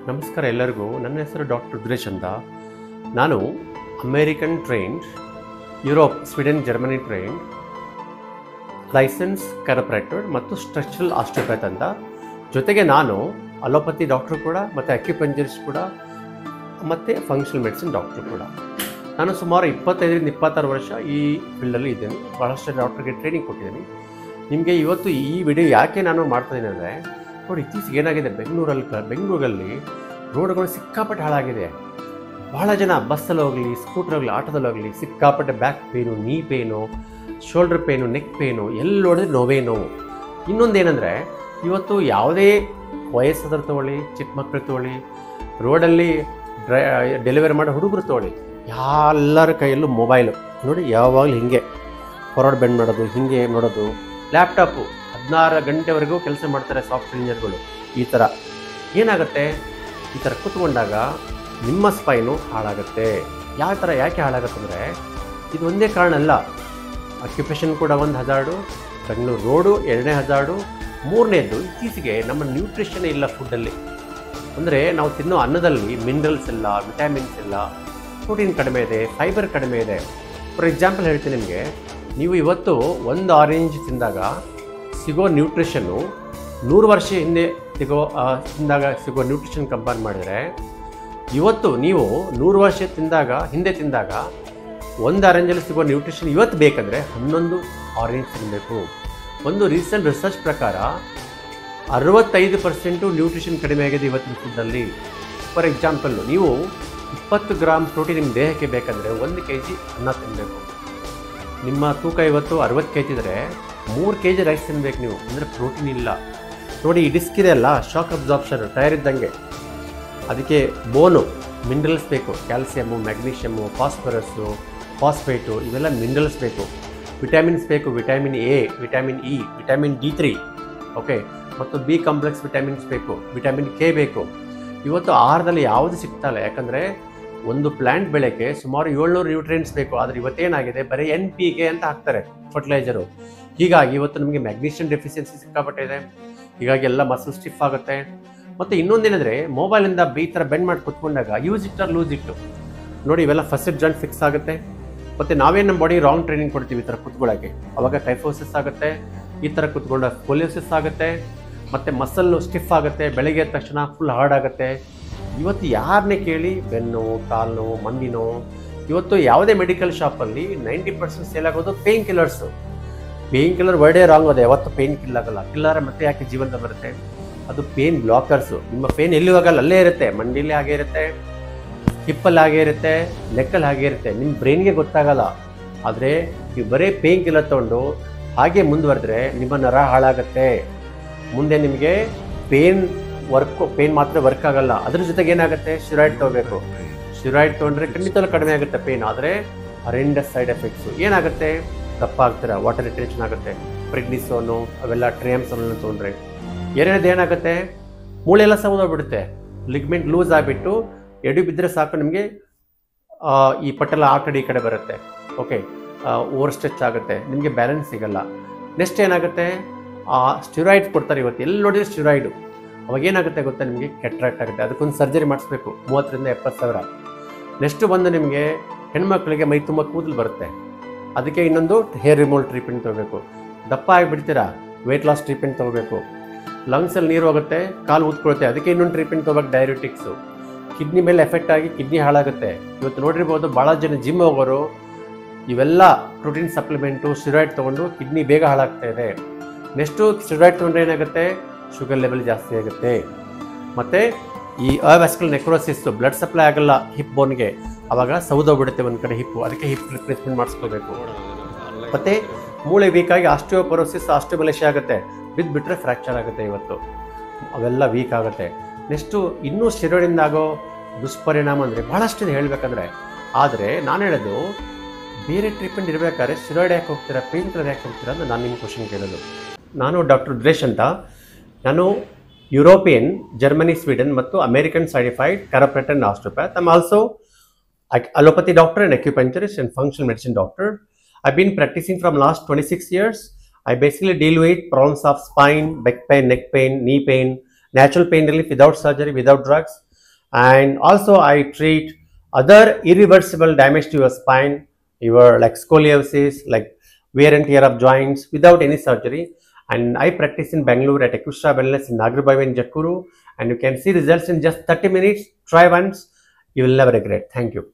ನಮಸ್ಕಾರ ಎಲ್ಲರಿಗೂ. ನನ್ನ ಹೆಸರು ಡಾಕ್ಟರ್ ರುದ್ರೇಶ್ ಅಂತ. ನಾನು American trained, Europe, Sweden, Germany trained, license chiropractor ಮತ್ತು ಸ್ಟ್ರಕ್ಚರಲ್ ಆಸ್ಟಿಯೋಪ್ಯಾಥ್ ಅಂತ. ಜೊತೆಗೆ ನಾನು ಅಲೋಪತಿ ಡಾಕ್ಟರ್ ಕೂಡ ಮತ್ತು ಅಕ್ಯುಪಂಕ್ಚರಿಸ್ಟ್ ಕೂಡ ಮತ್ತು ಫಂಕ್ಷನಲ್ ಮೆಡಿಸಿನ್ ಡಾಕ್ಟರ್ ಕೂಡ. ನಾನು ಸುಮಾರು 25-26 ವರ್ಷ ಈ ಫೀಲ್ಡಲ್ಲಿ ಇದ್ದೇನೆ. ಭಾಳಷ್ಟು ಡಾಕ್ಟರ್ಗೆ ಟ್ರೈನಿಂಗ್ ಕೊಟ್ಟಿದ್ದೀನಿ. ನಿಮಗೆ ಇವತ್ತು ಈ ವಿಡಿಯೋ ಯಾಕೆ ನಾನು ಮಾಡ್ತಾಯಿದ್ದೀನಿ ಅಂದರೆ, ನೋಡಿ, ಇತ್ತೀಚೆಗೆ ಏನಾಗಿದೆ, ಬೆಂಗಳೂರಲ್ಲಿ ರೋಡ್ಗಳು ಸಿಕ್ಕಾಪಟ್ಟೆ ಹಾಳಾಗಿದೆ. ಭಾಳ ಜನ ಬಸ್ಸಲ್ಲಿ ಹೋಗಲಿ, ಸ್ಕೂಟ್ರಲ್ಲಿ, ಆಟೋದಲ್ಲಿ ಹೋಗಲಿ, ಸಿಕ್ಕಾಪಟ್ಟೆ ಬ್ಯಾಕ್ ಪೇನು, ನೀ pain, shoulder pain, neck pain, ಎಲ್ಲಿ ನೋಡಿದ್ರೆ ನೋವೇ ನೋವು. ಇನ್ನೊಂದೇನೆಂದರೆ, ಇವತ್ತು ಯಾವುದೇ ವಯಸ್ಸಾದ್ರು ತೊಗೊಳ್ಳಿ, ಚಿಕ್ಕ ಮಕ್ಕಳು ತೊಗೊಳ್ಳಿ, ರೋಡಲ್ಲಿ ಡೆಲಿವರಿ ಮಾಡೋ ಹುಡುಗರು ತೊಗೊಳ್ಳಿ, ಎಲ್ಲರ ಕೈಯಲ್ಲೂ ಮೊಬೈಲು. ನೋಡಿ, ಯಾವಾಗಲೂ ಹಿಂಗೆ ಫಾರ್ವರ್ಡ್ ಬೆಂಡ್ ಮಾಡೋದು, ಹಿಂಗೆ ನೋಡೋದು, ಲ್ಯಾಪ್ಟಾಪು 16 ಗಂಟೆವರೆಗೂ ಕೆಲಸ ಮಾಡ್ತಾರೆ ಸಾಫ್ಟ್ವೇರ್ ಇಂಜಿನಿಯರ್ಗಳು. ಈ ಥರ ಏನಾಗುತ್ತೆ, ಈ ಥರ ಕೂತ್ಕೊಂಡಾಗ ನಿಮ್ಮ ಸ್ಪೈನು ಹಾಳಾಗುತ್ತೆ. ಯಾಕೆ ಹಾಳಾಗುತ್ತೆ ಅಂದರೆ, ಇದು ಒಂದೇ ಕಾರಣ ಅಲ್ಲ. ಆಕ್ಯುಪೇಷನ್ ಕೂಡ ಒಂದು ಹಜಾರ್ಡು, ಬೆಂಗಳೂರು ರೋಡು ಎರಡನೇ ಹಜಾರ್ಡು, ಮೂರನೇದು ಇತ್ತೀಚೆಗೆ ನಮ್ಮ ನ್ಯೂಟ್ರಿಷನ್ ಇಲ್ಲ ಫುಡ್ಡಲ್ಲಿ. ಅಂದರೆ ನಾವು ತಿನ್ನೋ ಅನ್ನದಲ್ಲಿ ಮಿನರಲ್ಸ್ ಇಲ್ಲ, ವಿಟಮಿನ್ಸ್ ಇಲ್ಲ, ಪ್ರೋಟೀನ್ ಕಡಿಮೆ ಇದೆ, ಫೈಬರ್ ಕಡಿಮೆ ಇದೆ. ಫಾರ್ ಎಕ್ಸಾಂಪಲ್ ಹೇಳ್ತೀನಿ ನಿಮಗೆ, ನೀವು ಇವತ್ತು ಒಂದು ಆರೆಂಜ್ ತಿಂದಾಗ ಸಿಗೋ ನ್ಯೂಟ್ರಿಷನ್ನು 100 ವರ್ಷ ಹಿಂದೆ ತಿಂದಾಗ ಸಿಗೋ ನ್ಯೂಟ್ರಿಷನ್ ಕಂಪೇರ್ ಮಾಡಿದರೆ, ಇವತ್ತು ನೀವು 100 ವರ್ಷ ಹಿಂದೆ ತಿಂದಾಗ ಒಂದು ಆರೆಂಜಲ್ಲಿ ಸಿಗೋ ನ್ಯೂಟ್ರಿಷನ್ ಇವತ್ತು ಬೇಕಂದರೆ 11 ಆರೆಂಜ್ ತಿನ್ನಬೇಕು. ಒಂದು ರೀಸೆಂಟ್ ರಿಸರ್ಚ್ ಪ್ರಕಾರ 65% ನ್ಯೂಟ್ರಿಷನ್ ಕಡಿಮೆ ಆಗಿದೆ ಇವತ್ತಿನ ಫುಡ್ಡಲ್ಲಿ. ಫಾರ್ ಎಕ್ಸಾಂಪಲ್ಲು, ನೀವು 20 ಗ್ರಾಮ್ ಪ್ರೋಟೀನ್ ನಿಮ್ಮ ದೇಹಕ್ಕೆ ಬೇಕಂದರೆ 1 kg ಅನ್ನ ತಿನ್ನಬೇಕು. ನಿಮ್ಮ ತೂಕ ಇವತ್ತು 60 kg ಇದ್ದರೆ 3 kg ರೈಸ್ ತಿನ್ನಬೇಕು ನೀವು, ಅಂದರೆ ಪ್ರೋಟೀನ್ ಇಲ್ಲ. ನೋಡಿ, ಈ ಡಿಸ್ಕ್ ಇದೆ ಅಲ್ಲ, ಶಾಕ್ ಅಬ್ಸಾರ್ಪ್ಷನ್, ಟೈರ್ ಇದ್ದಂಗೆ. ಅದಕ್ಕೆ ಬೋನು, ಮಿನರಲ್ಸ್ ಬೇಕು, ಕ್ಯಾಲ್ಸಿಯಮ್ಮು, ಮ್ಯಾಗ್ನೀಷಿಯಮ್ಮು, ಫಾಸ್ಫರಸ್ಸು, ಫಾಸ್ಫೇಟು, ಇವೆಲ್ಲ ಮಿನರಲ್ಸ್ ಬೇಕು. ವಿಟಮಿನ್ಸ್ ಬೇಕು, vitamin A, vitamin E, vitamin D3, okay, ಮತ್ತು ಬಿ ಕಾಂಪ್ಲೆಕ್ಸ್ ವಿಟಮಿನ್ಸ್ ಬೇಕು, ವಿಟಮಿನ್ ಕೆ ಬೇಕು. ಇವತ್ತು ಆಹಾರದಲ್ಲಿ ಯಾವುದು ಸಿಗ್ತಾಯಿಲ್ಲ. ಯಾಕಂದರೆ ಒಂದು ಪ್ಲ್ಯಾಂಟ್ ಬೆಳೆಗೆ ಸುಮಾರು 700 ನ್ಯೂಟ್ರಿಯೆಂಟ್ಸ್ ಬೇಕು. ಆದರೆ ಇವತ್ತೇನಾಗಿದೆ, ಬರೀ NPK ಅಂತ ಹಾಕ್ತಾರೆ, ಫರ್ಟಿಲೈಸರು. ಹೀಗಾಗಿ ಇವತ್ತು ನಮಗೆ ಮ್ಯಾಗ್ನೀಷಿಯಮ್ ಡೆಫಿಷಿಯನ್ಸಿ ಸಿಕ್ಕಾಪಟ್ಟೆ ಇದೆ. ಹೀಗಾಗಿ ಎಲ್ಲ ಮಸಲ್ ಸ್ಟಿಫ್ ಆಗುತ್ತೆ. ಮತ್ತು ಇನ್ನೊಂದೇನೆಂದರೆ, ಮೊಬೈಲಿಂದ ಈ ಥರ ಬೆಂಡ್ ಮಾಡಿ ಕುತ್ಕೊಂಡಾಗ ಯೂಸ್ ಇಟ್ ಆರ್ ಲೂಸ್ ಇಟ್ಟು, ನೋಡಿ, ಇವೆಲ್ಲ ಫಸ್ಟ್ ಜಾಯಿಂಟ್ ಫಿಕ್ಸ್ ಆಗುತ್ತೆ. ಮತ್ತು ನಾವೇನು ನಮ್ಮ ಬಾಡಿ ರಾಂಗ್ ಟ್ರೈನಿಂಗ್ ಕೊಡ್ತೀವಿ ಈ ಥರ ಕುತ್ಕೊಳ್ಳೋಕ್ಕೆ, ಅವಾಗ ಕೈಫೋಸಿಸ್ ಆಗುತ್ತೆ. ಈ ಥರ ಕುತ್ಕೊಂಡ ಸ್ಕೋಲಿಯೋಸಿಸ್ ಆಗುತ್ತೆ. ಮತ್ತು ಮಸಲ್ಲು ಸ್ಟಿಫ್ ಆಗುತ್ತೆ. ಬೆಳಗ್ಗೆ ಎದ್ದ ತಕ್ಷಣ ಫುಲ್ ಹಾರ್ಡ್ ಆಗುತ್ತೆ. ಇವತ್ತು ಯಾರನ್ನೇ ಕೇಳಿ, ಬೆನ್ನು, ಕಾಲು, ಮಂಡಿ ನೋವು, ಇವತ್ತು ಯಾವುದೇ ಮೆಡಿಕಲ್ ಶಾಪಲ್ಲಿ 90% ಸೇಲ್ ಆಗೋದು ಪೇಯ್ನ್ ಕಿಲ್ಲರ್ಸು. ಪೇಯ್ನ್ ಕಿಲ್ಲರ್ ವರ್ಡೇ ರಾಂಗ್ ಅದೇ. ಯಾವತ್ತು ಪೇಯ್ನ್ ಕಿಲ್ ಆಗಲ್ಲ. ಕಿಲ್ಲರ್ ಮತ್ತೆ ಯಾಕೆ ಜೀವಂತ ಬರುತ್ತೆ? ಅದು ಪೇಯ್ನ್ ಬ್ಲಾಕರ್ಸು. ನಿಮ್ಮ ಪೇಯ್ನ್ ಎಲ್ಲಿ ಹೋಗಲ್ಲ, ಅಲ್ಲೇ ಇರುತ್ತೆ. ಮಂಡಿಲಿ ಹಾಗೆ ಇರುತ್ತೆ, ಹಿಪ್ಪಲ್ಲಿ ಹಾಗೆ ಇರುತ್ತೆ, ನೆಕ್ಕಲ್ಲಿ ಹಾಗೆ ಇರುತ್ತೆ. ನಿಮ್ಮ ಬ್ರೈನ್ಗೆ ಗೊತ್ತಾಗಲ್ಲ. ಆದರೆ ನೀವು ಬರೀ ಪೇಯ್ನ್ ಕಿಲ್ಲರ್ ತೊಗೊಂಡು ಹಾಗೆ ಮುಂದುವರೆದ್ರೆ ನಿಮ್ಮ ನರ ಹಾಳಾಗುತ್ತೆ. ಮುಂದೆ ನಿಮಗೆ ಪೇಯ್ನ್ ಮಾತ್ರ ವರ್ಕ್ ಆಗಲ್ಲ. ಅದ್ರ ಜೊತೆಗೆ ಏನಾಗುತ್ತೆ, ಸ್ಟೆರಾಯ್ಡ್ ತೊಗೋಬೇಕು. ಸ್ಟೆರಾಯ್ಡ್ ತೊಗೊಂಡ್ರೆ ಖಂಡಿತವೂ ಕಡಿಮೆ ಆಗುತ್ತೆ ಪೇಯ್ನ್. ಆದರೆ ಹರೆಂಡಸ್ ಸೈಡ್ ಎಫೆಕ್ಟ್ಸು ಏನಾಗುತ್ತೆ, ದಪ್ಪ ಆಗ್ತಾರೆ, ವಾಟರ್ ರಿಟೆನ್ಷನ್ ಆಗುತ್ತೆ, ಪ್ರೆಗ್ನಿಸೋನು, ಅವೆಲ್ಲ ಟ್ರಿಯಮ್ಸೋನು ತೊಗೊಂಡ್ರೆ. ಎರಡನೇದು ಏನಾಗುತ್ತೆ, ಮೂಳೆ ಎಲ್ಲ ಸೌದೋಗ್ಬಿಡುತ್ತೆ, ಲಿಗ್ಮೆಂಟ್ ಲೂಸ್ ಆಗಿಬಿಟ್ಟು ಎಡು ಬಿದ್ದರೆ ಸಾಕು ನಿಮಗೆ ಈ ಪಟ್ಟೆಲ್ಲ ಆ ಕಡೆ ಈ ಕಡೆ ಬರುತ್ತೆ. ಓಕೆ, ಓವರ್ ಸ್ಟ್ರೆಚ್ ಆಗುತ್ತೆ, ನಿಮಗೆ ಬ್ಯಾಲೆನ್ಸ್ ಸಿಗಲ್ಲ. ನೆಕ್ಸ್ಟ್ ಏನಾಗುತ್ತೆ, ಸ್ಟೆರಾಯ್ಡ್ಸ್ ಕೊಡ್ತಾರೆ. ಇವತ್ತು ಎಲ್ಲಿ ನೋಡಿದ್ರೆ ಸ್ಟೆರಾಯ್ಡು. ಅವಾಗ ಏನಾಗುತ್ತೆ ಗೊತ್ತಾ, ನಿಮಗೆ ಕೆಟ್ರಾಕ್ಟ್ ಆಗುತ್ತೆ. ಅದಕ್ಕೊಂದು ಸರ್ಜರಿ ಮಾಡಿಸ್ಬೇಕು, 30,000-70,000. ನೆಕ್ಸ್ಟು ಬಂದು ನಿಮಗೆ ಹೆಣ್ಮಕ್ಳಿಗೆ ಮೈ ತುಂಬ ಕೂದಲು ಬರುತ್ತೆ, ಅದಕ್ಕೆ ಇನ್ನೊಂದು ಹೇರ್ ರಿಮೂವಲ್ ಟ್ರೀಟ್ಮೆಂಟ್ ತೊಗೋಬೇಕು. ದಪ್ಪ ಆಗಿಬಿಡ್ತೀರಾ, ವೆಯ್ಟ್ ಲಾಸ್ ಟ್ರೀಟ್ಮೆಂಟ್ ತೊಗೋಬೇಕು. ಲಂಗ್ಸಲ್ಲಿ ನೀರು ಹೋಗುತ್ತೆ, ಕಾಲು ಊದ್ಕೊಳುತ್ತೆ, ಅದಕ್ಕೆ ಇನ್ನೊಂದು ಟ್ರೀಟ್ಮೆಂಟ್ ತೊಗೋಬೇಕು, ಡಯಾಬಿಟಿಕ್ಸು. ಕಿಡ್ನಿ ಮೇಲೆ ಎಫೆಕ್ಟ್ ಆಗಿ ಕಿಡ್ನಿ ಹಾಳಾಗುತ್ತೆ. ಇವತ್ತು ನೋಡಿರ್ಬೋದು, ಭಾಳ ಜನ ಜಿಮ್ ಹೋಗೋರು ಇವೆಲ್ಲ ಪ್ರೋಟೀನ್ ಸಪ್ಲಿಮೆಂಟು, ಸ್ಟೆರಾಯ್ಡ್ ತೊಗೊಂಡು ಕಿಡ್ನಿ ಬೇಗ ಹಾಳಾಗ್ತಾ ಇದೆ. ನೆಕ್ಸ್ಟು ಸ್ಟೆರಾಯ್ಡ್ ತೊಗೊಂಡ್ರೆ ಏನಾಗುತ್ತೆ, ಶುಗರ್ ಲೆವೆಲ್ ಜಾಸ್ತಿ ಆಗುತ್ತೆ. ಮತ್ತು ಈ ಅವ್ಯಾಸ್ಕುಲರ್ ನೆಕ್ರೋಸಿಸ್ಸು, ಬ್ಲಡ್ ಸಪ್ಲೈ ಆಗಲ್ಲ ಹಿಪ್ ಬೋನ್ಗೆ, ಆವಾಗ ಸೌದೋಗ್ಬಿಡುತ್ತೆ ಒಂದು ಕಡೆ ಹಿಪ್ಪು. ಅದಕ್ಕೆ ಹಿಪ್ ರಿಪ್ಲೇಸ್ಮೆಂಟ್ ಮಾಡಿಸ್ಕೋಬೇಕು. ಮತ್ತು ಮೂಳೆ ವೀಕಾಗಿ ಆಸ್ಟಿಯೋಪೊರೋಸಿಸ್, ಆಸ್ಟಿಯೋಮಲೇಷಿಯಾ ಆಗುತ್ತೆ. ಬಿದ್ದುಬಿಟ್ರೆ ಫ್ರ್ಯಾಕ್ಚರ್ ಆಗುತ್ತೆ. ಇವತ್ತು ಅವೆಲ್ಲ ವೀಕ್ ಆಗುತ್ತೆ. ನೆಕ್ಸ್ಟು ಇನ್ನೂ ಸ್ಟೆರಾಯ್ಡಿಂದ ಆಗೋ ದುಷ್ಪರಿಣಾಮ ಅಂದರೆ ಭಾಳಷ್ಟಿದೆ ಹೇಳಬೇಕಂದ್ರೆ. ಆದರೆ ನಾನು ಹೇಳೋದು, ಬೇರೆ ಟ್ರೀಟ್ಮೆಂಟ್ ಇರಬೇಕಾದ್ರೆ ಸ್ಟೆರಾಯ್ಡ್ ಯಾಕೆ ಹೋಗ್ತೀರಾ, ಪೇಯ್ನ್ ಕಿಲ್ಲರ್ ಯಾಕೆ ಹೋಗ್ತೀರಾ ಅಂತ ನಾನು ನಿಮ್ಮ ಕ್ವಶನ್ ಕೇಳೋದು. ನಾನು ಡಾಕ್ಟರ್ ರುದ್ರೇಶ್ ಅಂತ. ನಾನು ಯುರೋಪಿಯನ್, ಜರ್ಮನಿ, ಸ್ವೀಡನ್ ಮತ್ತು American certified chiropractor and osteopath. I am also allopathy doctor and acupuncturist and functional medicine doctor. I've been practicing from last 26 years. I basically deal with problems of spine, back pain, neck pain, knee pain, natural pain relief without surgery, without drugs. And also I treat other irreversible damage to your spine, your like scoliosis, like wear and tear of joints without any surgery. And I practice in Bangalore at Ekushra Wellness in Nagarbavi in Jakuru, and you can see results in just 30 minutes. Try once, you will never regret. Thank you.